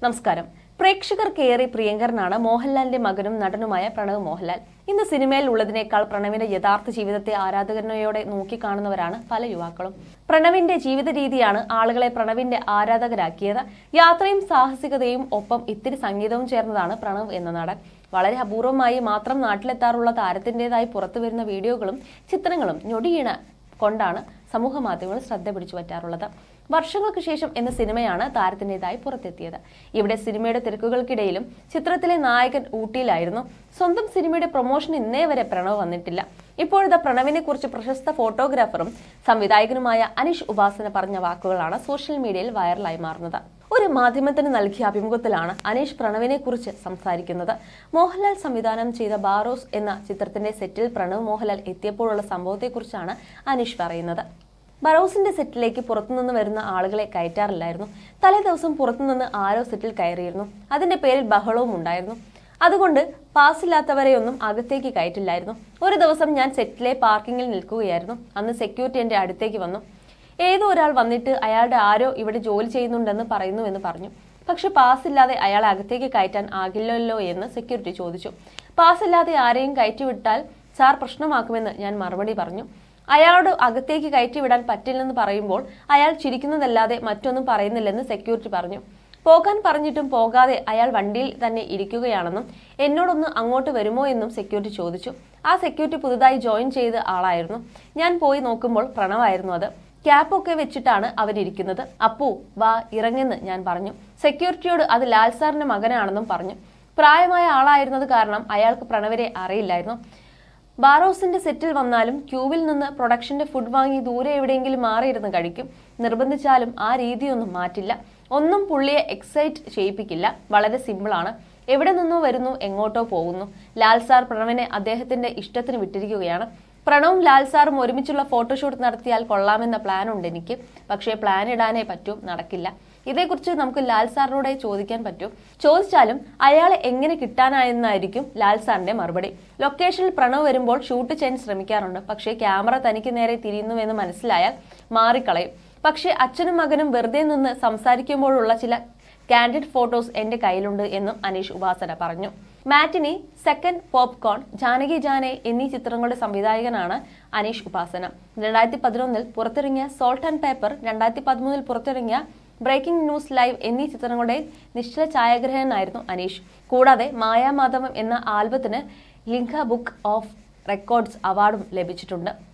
നമസ്കാരം. പ്രേക്ഷകർക്കേറെ പ്രിയങ്കരനാണ് മോഹൻലാലിന്റെ മകനും നടനുമായ പ്രണവ് മോഹൻലാൽ. ഇന്ന് സിനിമയിൽ ഉള്ളതിനേക്കാൾ പ്രണവിന്റെ യഥാർത്ഥ ജീവിതത്തെ ആരാധകനയോടെ നോക്കിക്കാണുന്നവരാണ് പല യുവാക്കളും. പ്രണവിന്റെ ജീവിത രീതിയാണ് ആളുകളെ പ്രണവിന്റെ ആരാധകരാക്കിയത്. യാത്രയും സാഹസികതയും ഒപ്പം ഇത്തിരി സംഗീതവും ചേർന്നതാണ് പ്രണവ് എന്ന നടൻ. വളരെ അപൂർവമായി മാത്രം നാട്ടിലെത്താറുള്ള താരത്തിന്റേതായി പുറത്തുവരുന്ന വീഡിയോകളും ചിത്രങ്ങളും ഞൊടിയിണ കൊണ്ടാണ് സമൂഹ മാധ്യമങ്ങൾ ശ്രദ്ധ പിടിച്ചു പറ്റാറുള്ളത്. വർഷങ്ങൾക്ക് ശേഷം എന്ന സിനിമയാണ് താരത്തിൻ്റെതായി പുറത്തെത്തിയത്. ഇവിടെ സിനിമയുടെ തിരക്കുകൾക്കിടയിലും ചിത്രത്തിലെ നായകൻ ഊട്ടിയിലായിരുന്നു. സ്വന്തം സിനിമയുടെ പ്രൊമോഷൻ ഇന്നേ വരെ പ്രണവ് വന്നിട്ടില്ല. ഇപ്പോഴത്തെ പ്രണവിനെ കുറിച്ച് പ്രശസ്ത ഫോട്ടോഗ്രാഫറും സംവിധായകനുമായ അനീഷ് ഉപാസന പറഞ്ഞ വാക്കുകളാണ് സോഷ്യൽ മീഡിയയിൽ വൈറലായി മാറുന്നത്. ഒരു മാധ്യമത്തിന് നൽകിയ അഭിമുഖത്തിലാണ് അനീഷ് പ്രണവിനെ കുറിച്ച് സംസാരിക്കുന്നത്. മോഹൻലാൽ സംവിധാനം ചെയ്ത ബാറോസ് എന്ന ചിത്രത്തിന്റെ സെറ്റിൽ പ്രണവ് മോഹൻലാൽ എത്തിയപ്പോഴുള്ള സംഭവത്തെക്കുറിച്ചാണ് അനീഷ് പറയുന്നത്. ബറോസിന്റെ സെറ്റിലേക്ക് പുറത്തുനിന്ന് വരുന്ന ആളുകളെ കയറ്റാറില്ലായിരുന്നു. തലേ ദിവസം പുറത്തുനിന്ന് ആരോ സെറ്റിൽ കയറിയിരുന്നു. അതിന്റെ പേരിൽ ബഹളവും ഉണ്ടായിരുന്നു. അതുകൊണ്ട് പാസില്ലാത്തവരെയൊന്നും അകത്തേക്ക് കയറ്റില്ലായിരുന്നു. ഒരു ദിവസം ഞാൻ സെറ്റിലെ പാർക്കിങ്ങിൽ നിൽക്കുകയായിരുന്നു. അന്ന് സെക്യൂരിറ്റി എന്റെ അടുത്തേക്ക് വന്നു. ഏതോ ഒരാൾ വന്നിട്ട് അയാളുടെ ആരോ ഇവിടെ ജോലി ചെയ്യുന്നുണ്ടെന്ന് പറയുന്നുവെന്ന് പറഞ്ഞു. പക്ഷെ പാസില്ലാതെ അയാളെ അകത്തേക്ക് കയറ്റാൻ ആകില്ലല്ലോ എന്ന് സെക്യൂരിറ്റി ചോദിച്ചു. പാസില്ലാതെ ആരെയും കയറ്റിവിട്ടാൽ സാർ പ്രശ്നമാക്കുമെന്ന് ഞാൻ മറുപടി പറഞ്ഞു. അയാളോട് അകത്തേക്ക് കയറ്റിവിടാൻ പറ്റില്ലെന്ന് പറയുമ്പോൾ അയാൾ ചിരിക്കുന്നതല്ലാതെ മറ്റൊന്നും പറയുന്നില്ലെന്ന് സെക്യൂരിറ്റി പറഞ്ഞു. പോകാൻ പറഞ്ഞിട്ടും പോകാതെ അയാൾ വണ്ടിയിൽ തന്നെ ഇരിക്കുകയാണെന്നും എന്നോടൊന്ന് അങ്ങോട്ട് വരുമോ എന്നും സെക്യൂരിറ്റി ചോദിച്ചു. ആ സെക്യൂരിറ്റി പുതുതായി ജോയിൻ ചെയ്ത ആളായിരുന്നു. ഞാൻ പോയി നോക്കുമ്പോൾ പ്രണവായിരുന്നു അത്. ക്യാപ്പൊക്കെ വെച്ചിട്ടാണ് അവരിയ്ക്കുന്നത്. അപ്പു വാ ഇറങ്ങെന്ന് ഞാൻ പറഞ്ഞു. സെക്യൂരിറ്റിയോട് അത് ലാൽ സാറിന്റെ മകനാണെന്നും പറഞ്ഞു. പ്രായമായ ആളായിരുന്നത് കാരണം അയാൾക്ക് പ്രണവരെ അറിയില്ലായിരുന്നു. ബാറോസിന്റെ സെറ്റിൽ വന്നാലും ക്യൂവിൽ നിന്ന് പ്രൊഡക്ഷന്റെ ഫുഡ് വാങ്ങി ദൂരെ എവിടെയെങ്കിലും മാറിയിരുന്ന് കഴിക്കും. നിർബന്ധിച്ചാലും ആ രീതിയൊന്നും മാറ്റില്ല. ഒന്നും പുള്ളിയെ എക്സൈറ്റ് ചെയ്യിപ്പിക്കില്ല. വളരെ സിമ്പിളാണ്. എവിടെ നിന്നോ വരുന്നു, എങ്ങോട്ടോ പോകുന്നു. ലാൽ സാർ പ്രണവിനെ അദ്ദേഹത്തിന്റെ ഇഷ്ടത്തിന് വിട്ടിരിക്കുകയാണ്. പ്രണവും ലാൽ സാറും ഒരുമിച്ചുള്ള ഫോട്ടോഷൂട്ട് നടത്തിയാൽ കൊള്ളാമെന്ന പ്ലാൻ ഉണ്ട് എനിക്ക്. പക്ഷേ പ്ലാൻ ഇടാനേ പറ്റൂ, നടക്കില്ല. ഇതേക്കുറിച്ച് നമുക്ക് ലാൽ സാറിനോട് ചോദിക്കാൻ പറ്റൂ. ചോദിച്ചാലും അയാളെ എങ്ങനെ കിട്ടാനായെന്നായിരിക്കും ലാൽ സാറിന്റെ മറുപടി. ലൊക്കേഷനിൽ പ്രണവ് വരുമ്പോൾ ഷൂട്ട് ചെയ്യാൻ ശ്രമിക്കാറുണ്ട്. പക്ഷേ ക്യാമറ തനിക്ക് നേരെ തിരിയുന്നുവെന്ന് മനസ്സിലായാൽ മാറിക്കളയും. പക്ഷേ അച്ഛനും മകനും വെറുതെ നിന്ന് സംസാരിക്കുമ്പോഴുള്ള ചില കാൻഡിഡ് ഫോട്ടോസ് എന്റെ കയ്യിലുണ്ട് എന്നും അനീഷ് ഉപാസന പറഞ്ഞു. മാറ്റിനി, സെക്കൻഡ്, പോപ്കോൺ, ജാനകി ജാനെ എന്നീ ചിത്രങ്ങളുടെ സംവിധായകനാണ് അനീഷ് ഉപാസന. 2011 പുറത്തിറങ്ങിയ സോൾട്ട് ആൻഡ് പേപ്പർ, 2013 പുറത്തിറങ്ങിയ ബ്രേക്കിംഗ് ന്യൂസ് ലൈവ് എന്നീ ചിത്രങ്ങളുടെ നിശ്ചല ഛായാഗ്രഹനായിരുന്നു അനീഷ്. കൂടാതെ മായാമാധവം എന്ന ആൽബത്തിന് ലിംഗ ബുക്ക് ഓഫ് റെക്കോർഡ്സ് അവാർഡും ലഭിച്ചിട്ടുണ്ട്.